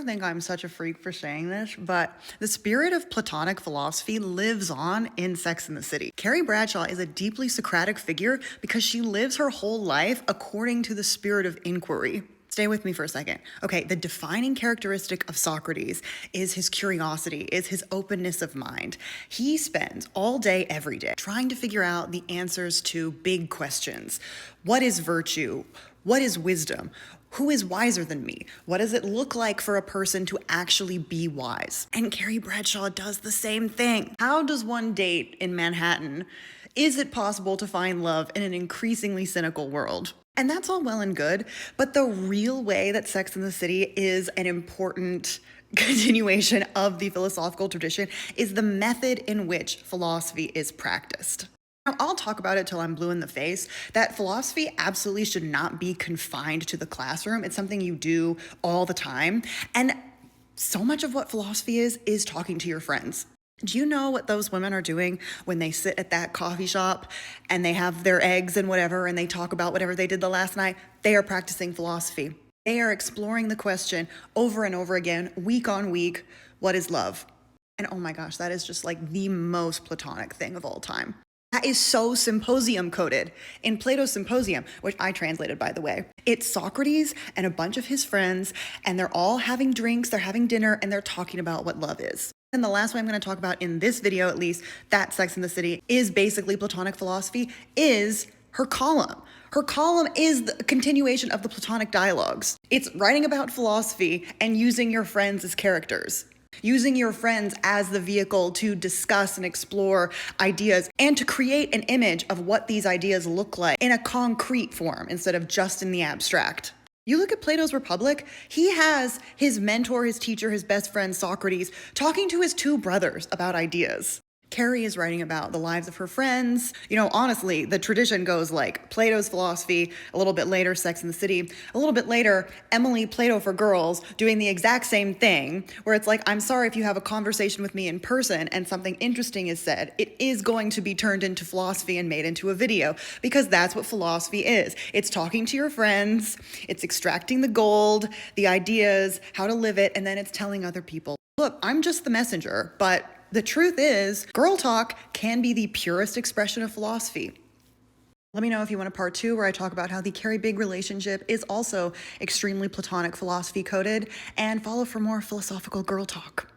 gonna think I'm such a freak for saying this, but the spirit of Platonic philosophy lives on in Sex and the City. Carrie Bradshaw is a deeply Socratic figure because she lives her whole life according to the spirit of inquiry. Stay with me for a second. Okay, the defining characteristic of Socrates is his curiosity, is his openness of mind. He spends all day, every day, trying to figure out the answers to big questions. What is virtue? What is wisdom? Who is wiser than me? What does it look like for a person to actually be wise? And Carrie Bradshaw does the same thing. How does one date in Manhattan? Is it possible to find love in an increasingly cynical world? And that's all well and good, but the real way that Sex and the City is an important continuation of the philosophical tradition is the method in which philosophy is practiced. Now, I'll talk about it till I'm blue in the face, that philosophy absolutely should not be confined to the classroom. It's something you do all the time. And so much of what philosophy is talking to your friends. Do you know what those women are doing when they sit at that coffee shop and they have their eggs and whatever and they talk about whatever they did the last night? They are practicing philosophy. They are exploring the question over and over again, week on week, what is love? And oh my gosh, that is just like the most Platonic thing of all time. That is so symposium coded. In Plato's Symposium, which I translated, by the way, it's Socrates and a bunch of his friends, and they're all having drinks, they're having dinner, and they're talking about what love is. And the last one I'm going to talk about in this video, at least, that Sex and the City is basically Platonic philosophy, is her column. Her column is the continuation of the Platonic dialogues. It's writing about philosophy and using your friends as characters. Using your friends as the vehicle to discuss and explore ideas and to create an image of what these ideas look like in a concrete form instead of just in the abstract. You look at Plato's Republic, he has his mentor, his teacher, his best friend, Socrates, talking to his two brothers about ideas. Carrie is writing about the lives of her friends. You know, honestly, the tradition goes like Plato's philosophy, a little bit later, Sex and the City, a little bit later, Emily, Plato for Girls, doing the exact same thing, where it's like, I'm sorry if you have a conversation with me in person and something interesting is said, it is going to be turned into philosophy and made into a video, because that's what philosophy is. It's talking to your friends, it's extracting the gold, the ideas, how to live it, and then it's telling other people, look, I'm just the messenger, but the truth is, girl talk can be the purest expression of philosophy. Let me know if you want a part 2 where I talk about how the Carrie Big relationship is also extremely Platonic philosophy coded, and follow for more philosophical girl talk.